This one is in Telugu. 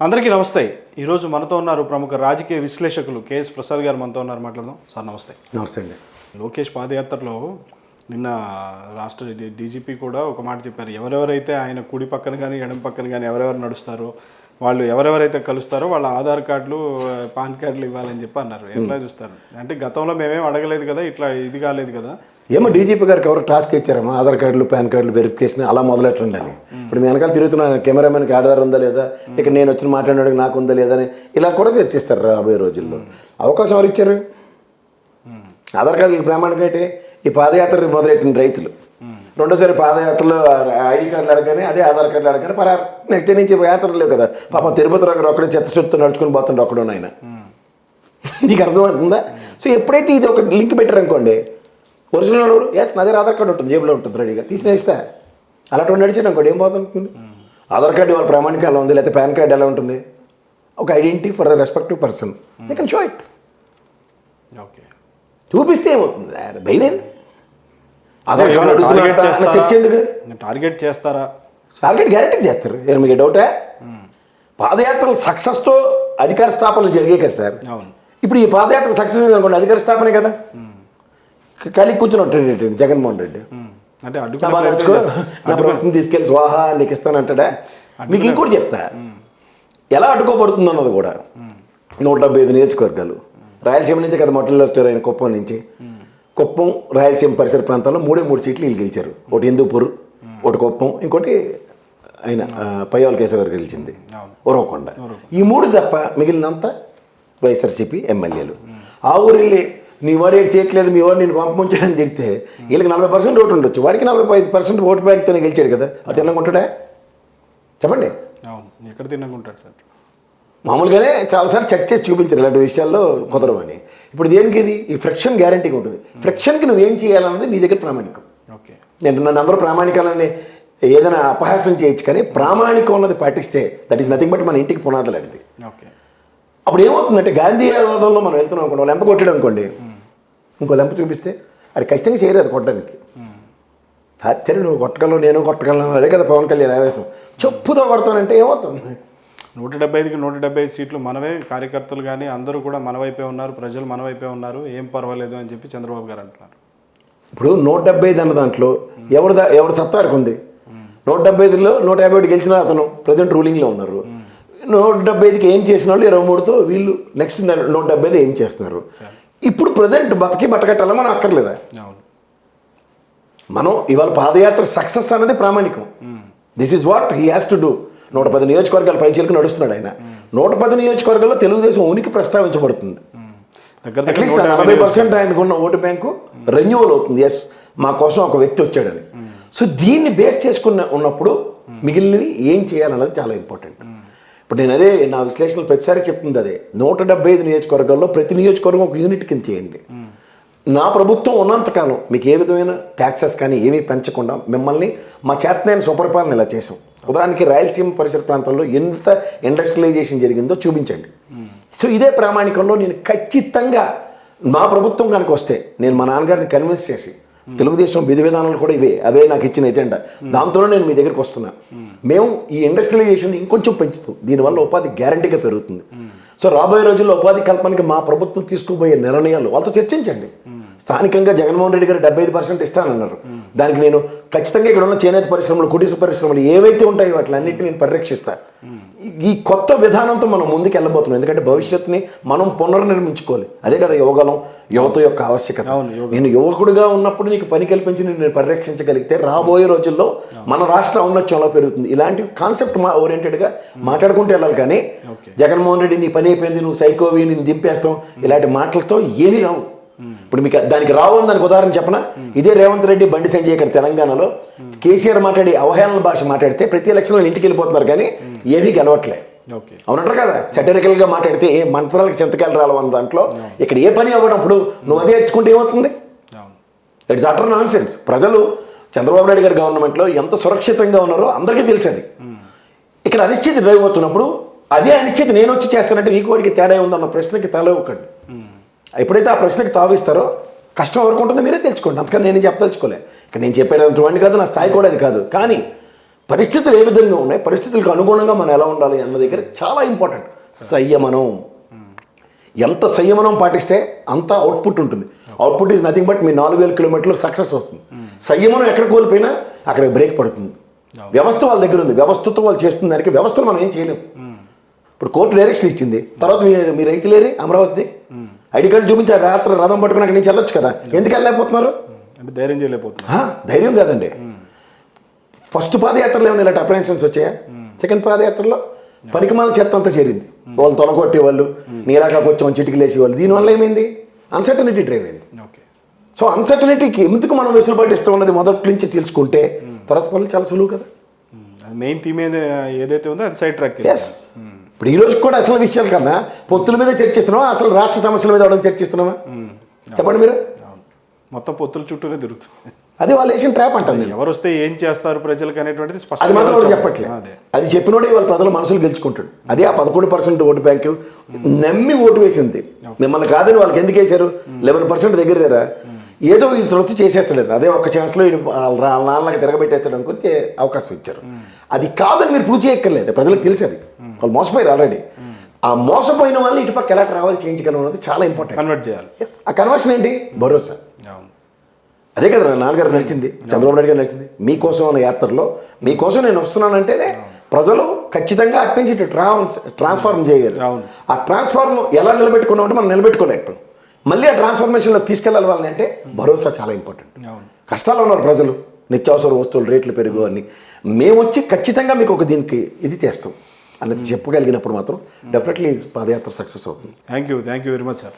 అందరికీ నమస్తే. ఈరోజు మనతో ఉన్నారు ప్రముఖ రాజకీయ విశ్లేషకులు కేఎస్ ప్రసాద్ గారు మనతో ఉన్నారు. మాట్లాడదాం సార్. నమస్తే. నమస్తే అండి. లోకేష్ పాదయాత్రలో నిన్న రాష్ట్ర డీజీపీ కూడా ఒక మాట చెప్పారు. ఎవరెవరైతే ఆయన కుడి పక్కన కానీ ఎడమ పక్కన కానీ ఎవరెవరు నడుస్తారో వాళ్ళు ఎవరెవరైతే కలుస్తారో వాళ్ళ ఆధార్ కార్డులు పాన్ కార్డులు ఇవ్వాలని చెప్పి అన్నారు. ఎట్లా చూస్తారు? అంటే గతంలో మేమేం అడగలేదు కదా, ఇట్లా ఇది కాలేదు కదా. ఏమో డీజీపీ గారికి ఎవరు టాస్క్ ఇచ్చారమ్మా ఆధార్ కార్డులు పాన్ కార్డులు వెరిఫికేషన్ అలా మొదలెట్టండి అని. ఇప్పుడు మీ వెనకాల తిరుగుతున్నాను కెమెరామెన్కి ఆధార్ ఉందా లేదా, ఇక్కడ నేను వచ్చిన మాట్లాడినాడికి నాకు ఉందా లేదా అని ఇలా కూడా చర్చిస్తారు రాబోయే రోజుల్లో. అవకాశం ఎవరు ఇచ్చారు? ఆధార్ కార్డులు ప్రామాణికం అయితే ఈ పాదయాత్ర మొదలెట్టిన రైతులు రెండోసారి పాదయాత్రలో ఐడి కార్డులు అడగానే అదే ఆధార్ కార్డులు అడగానే పరారు. నెక్స్ట్ నుంచి యాత్రలు లేవు కదా. పాపం తిరుపతి దగ్గర ఒక్కడే చెత్త చెత్త నడుచుకుని పోతుండే ఒక్కడో ఆయన. నీకు అర్థమవుతుందా? సో ఎప్పుడైతే ఇది ఒక లింక్ పెట్టారనుకోండి, ఒరిజినల్ వాడు ఎస్ నా దగ్గర ఆధార్ కార్డు ఉంటుంది, జేబులో ఉంటుంది రెడీగా తీసిన ఇస్తా. అలాంటి నడిచాడు అనుకోండి ఏం పోతుంది? ఆధార్ కార్డు వాళ్ళ ప్రామాణికం ఎలా ఉంది, లేకపోతే పాన్ కార్డు ఎలా ఉంటుంది, ఒక identity for the respective person they can show it. Okay, చూపిస్తే ఏమవుతుంది? భయమేంది? ఆధార్ కార్డు అడుగుతున్నా చర్చ ఎందుకు? టార్గెట్ చేస్తారా? టార్గెట్ గ్యారెంటీ చేస్తారు. మీకు డౌటా? పాదయాత్రలు సక్సెస్తో అధికార స్థాపనలు జరిగాయి కదా సార్. ఇప్పుడు ఈ పాదయాత్ర సక్సెస్ అనుకోండి అధికార స్థాపనే కదా. కలిగి కూర్చున్నట్టు జగన్మోహన్ రెడ్డి అంటే నడుచుకో నా ప్రభుత్వం తీసుకెళ్ళి స్వాహా నీకు ఇస్తానంటాడా? మీకు ఇంకోటి చెప్తా ఎలా అడ్డుకోబడుతుంది అన్నది కూడా. 175 నియోజకవర్గాలు రాయలసీమ నుంచే కదా మొట్టమొదటి ఆయన కుప్పం నుంచి. కుప్పం రాయలసీమ పరిసర ప్రాంతాల్లో 3 సీట్లు వీళ్ళు గెలిచారు. ఒకటి హిందూపూర్, ఒకటి కుప్పం, ఇంకోటి ఆయన పయ్యాల కేశవ్ గారు గెలిచింది ఉరవకొండ. ఈ 3 తప్ప మిగిలినంతా వైఎస్ఆర్సీపీ ఎమ్మెల్యేలు. ఆ ఊరు వెళ్ళి నీ వాడు ఏడు చేయట్లేదు, మీ వాడు నేను కొంపముంచాడని తిడితే వీళ్ళకి 40% ఓటు ఉండొచ్చు, వాడికి 45% ఓటు బ్యాంక్తోనే గెలిచాడు కదా. అది తిన్నకుంటాడా చెప్పండి? ఎక్కడ తిన్నకుంటాడు సార్? మామూలుగానే చాలాసార్లు చెక్ చేసి చూపించారు ఇలాంటి విషయాల్లో కుదరవని. ఇప్పుడు దేనికి ఇది? ఈ ఫ్రిక్షన్ గ్యారంటీగా ఉంటుంది. ఫ్రిక్షన్కి నువ్వేం చేయాలన్నది నీ దగ్గర ప్రామాణికం. ఓకే, నేను నన్ను అందరూ ప్రామాణికాలని ఏదైనా అపహాసం చేయొచ్చు, కానీ ప్రామాణికం ఉన్నది పాటిస్తే దట్ ఈస్ నథింగ్ బట్ మన ఇంటికి పునాదులు అనేది. ఓకే, అప్పుడు ఏమవుతుందంటే గాంధీవాదంలో మనం వెళ్తున్నాం అనుకోండి, లెంప కొట్టాడు అనుకోండి, ఇంకో లెంప చూపిస్తే అది ఖచ్చితంగా చేయరు అది కొట్టడానికి. హత్యని నువ్వు కొట్టగలవు, నేను కొట్టగలను, అదే కదా పవన్ కళ్యాణ్ ఆవేశం. చెప్పుతో కొడతానంటే ఏమవుతుంది? 175కి 175 సీట్లు మనవే. కార్యకర్తలు కానీ అందరూ కూడా మన వైపే ఉన్నారు, ప్రజలు మన వైపే ఉన్నారు, ఏం పర్వాలేదు అని చెప్పి చంద్రబాబు గారు అంటున్నారు. ఇప్పుడు 175 అన్న దాంట్లో ఎవరు సత్తాడికి ఉంది. 175లో 151 గెలిచిన అతను ప్రజెంట్ రూలింగ్లో ఉన్నారు. 175కి ఏం చేసిన వాళ్ళు 23తో వీళ్ళు నెక్స్ట్ 175 ఏం చేస్తున్నారు. ఇప్పుడు ప్రజెంట్ బతికి బట్టకట్టాలా మనం అక్కర్లేదా? మనం ఇవాళ పాదయాత్ర సక్సెస్ అనేది ప్రామాణికం. This is what he has to do. 110 నియోజకవర్గాల పైచీలకు నడుస్తున్నాడు ఆయన. 110 నియోజకవర్గాల్లో తెలుగుదేశం ఉనికి ప్రస్తావించబడుతుంది. అట్లీస్ట్ 40% ఆయనకున్న ఓటు బ్యాంకు రెన్యూవల్ అవుతుంది. ఎస్ మా కోసం ఒక వ్యక్తి వచ్చాడని. సో దీన్ని బేస్ చేసుకున్న ఉన్నప్పుడు మిగిలినవి ఏం చేయాలన్నది చాలా ఇంపార్టెంట్. ఇప్పుడు నేను అదే నా విశ్లేషణలు ప్రతిసారి చెప్తుంది అదే. 175 నియోజకవర్గాల్లో ప్రతి నియోజకవర్గం ఒక యూనిట్ కింద చేయండి. నా ప్రభుత్వం ఉన్నంతకాలం మీకు ఏ విధమైన ట్యాక్సెస్ కానీ ఏమీ పెంచకుండా మిమ్మల్ని మా చేతనైన సుపరిపాలన ఇలా చేసాం. ఉదాహరణకి రాయలసీమ పరిసర ప్రాంతాల్లో ఎంత ఇండస్ట్రియలైజేషన్ జరిగిందో చూపించండి. సో ఇదే ప్రామాణికంలో నేను ఖచ్చితంగా మా ప్రభుత్వం కనుక వస్తే నేను మా నాన్నగారిని కన్విన్స్ చేసి తెలుగుదేశం విధి విధానాలు కూడా అవే నాకు ఇచ్చిన ఎజెండా. దాంతోనే నేను మీ దగ్గరికి వస్తున్నా. మేము ఈ ఇండస్ట్రియలైజేషన్ ఇంకొంచెం పెంచుతాం. దీనివల్ల ఉపాధి గ్యారంటీగా పెరుగుతుంది. సో రాబోయే రోజుల్లో ఉపాధి కల్పనకి మా ప్రభుత్వం తీసుకుపోయే నిర్ణయాలు వాళ్ళతో చర్చించండి. స్థానికంగా జగన్మోహన్ రెడ్డి గారు 75% ఇస్తానన్నారు. దానికి నేను ఖచ్చితంగా ఇక్కడ ఉన్న చేనేత పరిశ్రమలు, కుటీర పరిశ్రమలు ఏవైతే ఉంటాయో వాటిలన్నింటినీ నేను పరిరక్షిస్తా. ఈ కొత్త విధానంతో మనం ముందుకు వెళ్ళబోతున్నాం. ఎందుకంటే భవిష్యత్తుని మనం పునర్నిర్మించుకోవాలి. అదే కదా యువత యొక్క ఆవశ్యకత. నేను యువకుడిగా ఉన్నప్పుడు నీకు పని కల్పించి నేను పరిరక్షించగలిగితే రాబోయే రోజుల్లో మన రాష్ట్ర ఔన్నత్యంలో పెరుగుతుంది. ఇలాంటి కాన్సెప్ట్ ఓరియంటెడ్గా మాట్లాడుకుంటూ వెళ్ళాలి. కానీ జగన్మోహన్ రెడ్డి నీ పని అయిపోయింది, నువ్వు సైకోవి, నేను దింపేస్తాం, ఇలాంటి మాటలతో ఏమీ రావు. ఇప్పుడు మీకు దానికి రావని దానికి ఉదాహరణ చెప్పనా? ఇదే రేవంత్ రెడ్డి, బండి సంజయ్ ఇక్కడ తెలంగాణలో కేసీఆర్ మాట్లాడి అవహేళన భాష మాట్లాడితే ప్రతి ఎలక్షన్లో ఇంటికి వెళ్ళిపోతున్నారు, కానీ ఏమీ గెలవట్లే. అవునంటారు కదా. సెటరికల్గా మాట్లాడితే ఏ మంత్రాలకు చింతకాయలు రాలవన్న దాంట్లో ఇక్కడ ఏ పని అవ్వనప్పుడు నువ్వు అదే ఎత్తుకుంటే ఏమవుతుంది? It's utter non sense. ప్రజలు చంద్రబాబు నాయుడు గారి గవర్నమెంట్లో ఎంత సురక్షితంగా ఉన్నారో అందరికీ తెలిసేది. ఇక్కడ అనిశ్చితి డ్రైవ్ అవుతున్నప్పుడు అదే అనిశ్చితి నేను వచ్చి చేస్తానంటే నీకు వాడికి తేడా ఉందన్న ప్రశ్నకి తలవ్వకండి. ఎప్పుడైతే ఆ ప్రశ్నకి తావిస్తారో కష్టం ఎవరికి ఉంటుందో మీరే తెలుసుకోండి. అందుకని నేను చెప్పదలుచుకోలే. ఇక్కడ నేను చెప్పేటటువంటి కాదు, నా స్థాయి కూడా అది కాదు. కానీ పరిస్థితులు ఏ విధంగా ఉన్నాయి, పరిస్థితులకు అనుగుణంగా మనం ఎలా ఉండాలి అన్న దగ్గర చాలా ఇంపార్టెంట్. సంయమనం, ఎంత సంయమనం పాటిస్తే అంత అవుట్పుట్ ఉంటుంది. అవుట్పుట్ ఈజ్ నథింగ్ బట్ మీ 4000 కిలోమీటర్లు సక్సెస్ అవుతుంది. సంయమనం ఎక్కడ కోల్పోయినా అక్కడ బ్రేక్ పడుతుంది. వ్యవస్థ వాళ్ళ దగ్గర ఉంది, వ్యవస్థతో వాళ్ళు చేస్తున్న దానికి వ్యవస్థను మనం ఏం చేయలేము. ఇప్పుడు కోర్టు డైరెక్షన్ ఇచ్చింది, తర్వాత మీరు రైతు లేరి అమరావతి ఐడి కార్డు చూపించారు, రాత్రి రథం పట్టుకుని అక్కడి నుంచి వెళ్ళొచ్చు కదా, ఎందుకు వెళ్ళలేకపోతున్నారు? అంటే ధైర్యం చేయలేకపోతున్నారు. ధైర్యం కాదండి. ఫస్ట్ పాదయాత్రలో ఏమైనా ఇలాంటి అప్రహెన్షన్స్ వచ్చాయా? సెకండ్ పాదయాత్రలో పనికిమాల చెత్త అంతా చేరింది. వాళ్ళు తొలగొట్టేవాళ్ళు, నీరాకాకు వచ్చాం చిటికలు వేసేవాళ్ళు. దీనివల్ల ఏమైంది? అన్సర్టనిటీ డ్రైవ్ అయింది. ఓకే. సో అన్సర్టనిటీకి ఎందుకు మనం వెసులుబాటు ఇస్తాం ఉన్నది మొదటి నుంచి తెలుసుకుంటే తర్వాత పనులు చాలా సులువు కదా. మెయిన్ థీమ్ ఏదైతే ఉందో అది సైడ్ ట్రాక్. ఎస్. ఇప్పుడు ఈ రోజు కూడా అసలు విషయాల కన్నా పొత్తుల మీద చర్చిస్తున్నావా, అసలు రాష్ట్ర సమస్యల మీద అవడం చర్చిస్తున్నావా? చెప్పండి మీరు. మొత్తం పొత్తుల చుట్టూనే తిరుగుతుంది. అది వాళ్ళు వేసిన ట్రాప్ అంటాను నేను. ఎవరు వస్తే ఏం చేస్తారు ప్రజలకు అనేటువంటిది అది మాత్రం వాళ్ళు చెప్పట్లేదు. అది చెప్పినోడే వాళ్ళ ప్రజల మనసులు గెలుచుకుంటాడు. అదే ఆ 11% ఓటు బ్యాంకు నమ్మి ఓటు వేసింది. మిమ్మల్ని కాదని వాళ్ళకి ఎందుకు వేశారు? 11% దగ్గర ఏదో ఇతను వచ్చి చేసేస్తాడు, అదే ఒక్క ఛాన్స్లో నాన్నకి తిరగబెట్టేస్తాడు అనుకుని అవకాశం ఇచ్చారు. అది కాదని మీరు ప్రూవ్ చేయక్కర్లేదు, ప్రజలకు తెలిసి అది వాళ్ళు మోసపోయారు ఆల్రెడీ. ఆ మోసపోయిన వాళ్ళని ఇటుపక్క ఎలా రావాలి చేయించగలం అన్నది చాలా ఇంపార్టెంట్. కన్వర్ట్ చేయాలి. ఆ కన్వర్షన్ ఏంటి? భరోసా. అదే కదా నాన్నగారు నడిచింది, చంద్రబాబు నాయుడు గారు నడిచింది. మీకోసం అన్న యాత్రలో మీకోసం నేను వస్తున్నానంటేనే ప్రజలు ఖచ్చితంగా అట్నుంచి ఇటు ట్రాన్స్ఫార్మ్ చేయగలరు. ఆ ట్రాన్స్ఫార్మ్ ఎలా నిలబెట్టుకున్నామంటే మనం నిలబెట్టుకోలేకపోయాం. మళ్ళీ ఆ ట్రాన్స్ఫర్మేషన్లో తీసుకెళ్ళాలి వాళ్ళని అంటే భరోసా చాలా ఇంపార్టెంట్. కష్టాలు ఉన్నారు ప్రజలు, నిత్యావసర వస్తువులు రేట్లు పెరుగు అని. మేము వచ్చి ఖచ్చితంగా మీకు ఒక దీనికి ఇది చేస్తాం అన్నది చెప్పగలిగినప్పుడు మాత్రం డెఫినెట్లీ పాదయాత్ర సక్సెస్ అవుతుంది. Thank you very much sir.